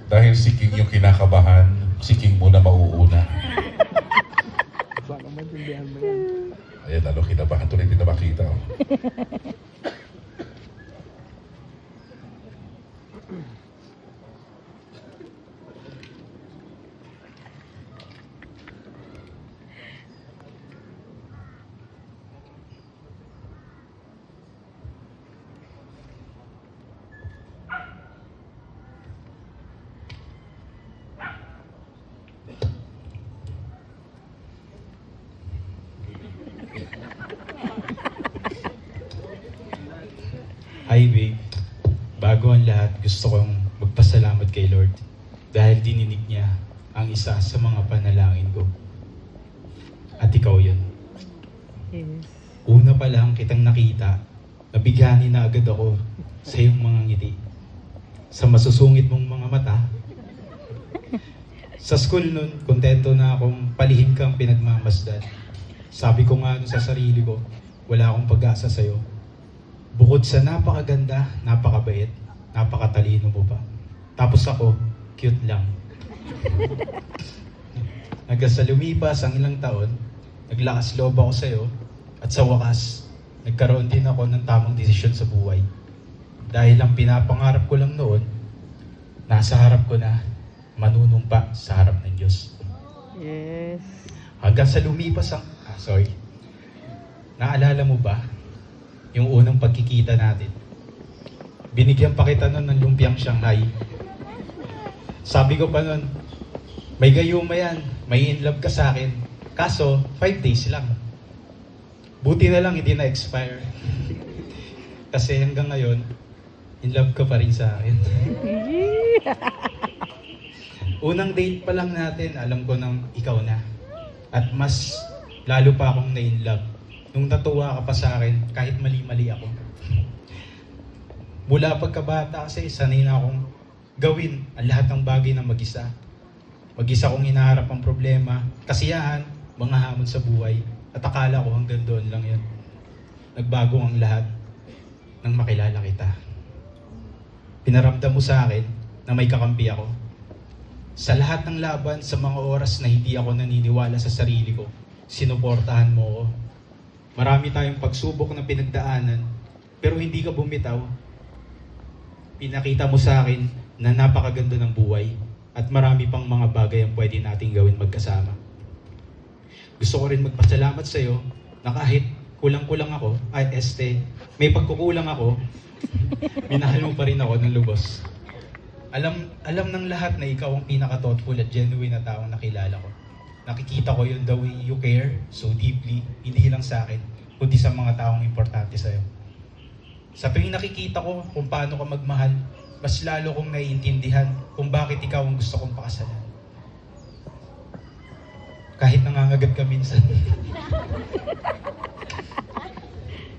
Dahil si King yung kinakabahan, si King muna mauuna. Baka maintindihan mo yan. Ayan, lalo kinabahan tuloy, hindi na makita. Oh. Hi babe, bago ang lahat gusto kong magpasalamat kay Lord dahil dininig niya ang isa sa mga panalangin ko. At ikaw yun. Yes. Una pa lang kitang nakita, nabighani na agad ako sa iyong mga ngiti. Sa masusungit mong mga mata. Sa school nun, kontento na akong palihim kang pinagmamasdan. Sabi ko nga nun sa sarili ko, wala akong pag-asa sa'yo. Bukod sa napakaganda, napakabait, napakatalino mo pa. Tapos ako, cute lang. Hanggang sa lumipas ang ilang taon, naglakas loob ako sa'yo, at sa wakas, nagkaroon din ako ng tamang desisyon sa buhay. Dahil ang pinapangarap ko lang noon, nasa harap ko na, manunumpa sa harap ng Diyos. Yes. Hanggang sa lumipas ang... Naalala mo ba yung unang pagkikita natin? Binigyan pa kita nun ng lumpiang Shanghai. Sabi ko pa nun, may gayuma yan, may in love ka sa akin. Kaso, 5 days lang. Buti na lang hindi na-expire. Kasi hanggang ngayon, in love ka pa rin sa akin. Unang date pa lang natin, alam ko nang ikaw na. At mas lalo pa akong na-in love. Nung natuwa ka pa sa akin, kahit mali-mali ako. Mula pagkabata kasi, sanay na akong gawin ang lahat ng bagay na mag-isa. Mag-isa kong hinaharap ang problema, kasiyahan, mga hamon sa buhay. At akala ko hanggang doon lang yun. Nagbago ang lahat nang makilala kita. Pinaramdam mo sa akin na may kakampi ako. Sa lahat ng laban, sa mga oras na hindi ako naniniwala sa sarili ko, sinuportahan mo ako. Marami tayong pagsubok na pinagdaanan, pero hindi ka bumitaw. Pinakita mo sa akin na napakaganda ng buhay at marami pang mga bagay ang pwede nating gawin magkasama. Gusto ko rin magpasalamat sa iyo na kahit kulang-kulang ako, may pagkukulang ako, minahal mo pa rin ako ng lubos. Alam ng lahat na ikaw ang pinaka-thoughtful at genuine na taong nakilala ko. Nakikita ko yun the way you care so deeply, hindi lang sa akin, kundi sa mga taong importante sa'yo. Sa tuwing nakikita ko kung paano ka magmahal, mas lalo kong naiintindihan kung bakit ikaw ang gusto kong pakasalan. Kahit nangangagat ka minsan.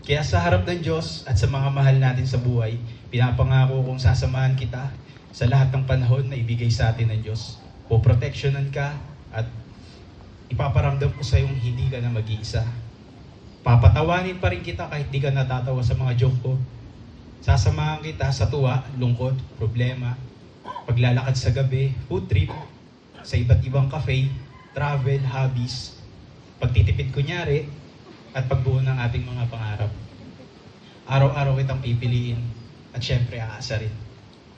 Kaya sa harap ng Diyos at sa mga mahal natin sa buhay, pinapangako kong sasamahan kita sa lahat ng panahon na ibigay sa atin ng Diyos. Poproteksyonan ka at ipaparamdam ko sa iyong hindi ka na mag-iisa. Papatawanin pa rin kita kahit di ka natatawa sa mga joke ko. Sasamahan kita sa tuwa, lungkot, problema, paglalakad sa gabi, food trip, sa iba't ibang cafe, travel, hobbies, pagtitipid kunyari, at pagbuo ng ating mga pangarap. Araw-araw kitang pipiliin at syempre aasa rin.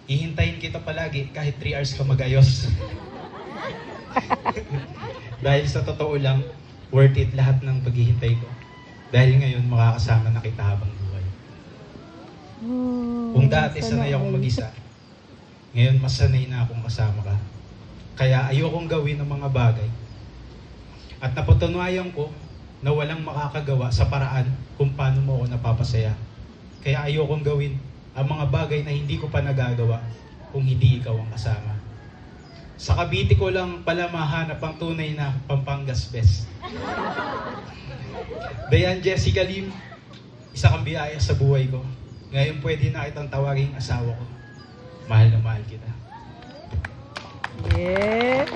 Hihintayin kita palagi kahit 3 hours ka magayos. Dahil sa totoo lang, worth it lahat ng paghihintay ko. Dahil ngayon makakasama na kita habang buhay. Kung dati sanay akong mag-isa, ngayon mas sanay na akong kasama ka. Kaya ayokong gawin ang mga bagay. At napatunayan ko na walang makakagawa sa paraan kung paano mo ako napapasaya. Kaya ayokong gawin ang mga bagay na hindi ko pa nagagawa kung hindi ikaw ang kasama. Sa Cavite ko lang pala mahanap ang tunay na Pampangas best. Dayan Jessica Lim, isa kang biyaya sa buhay ko. Ngayon pwede na kitang tawaging asawa ko. Mahal na mahal kita. Yes!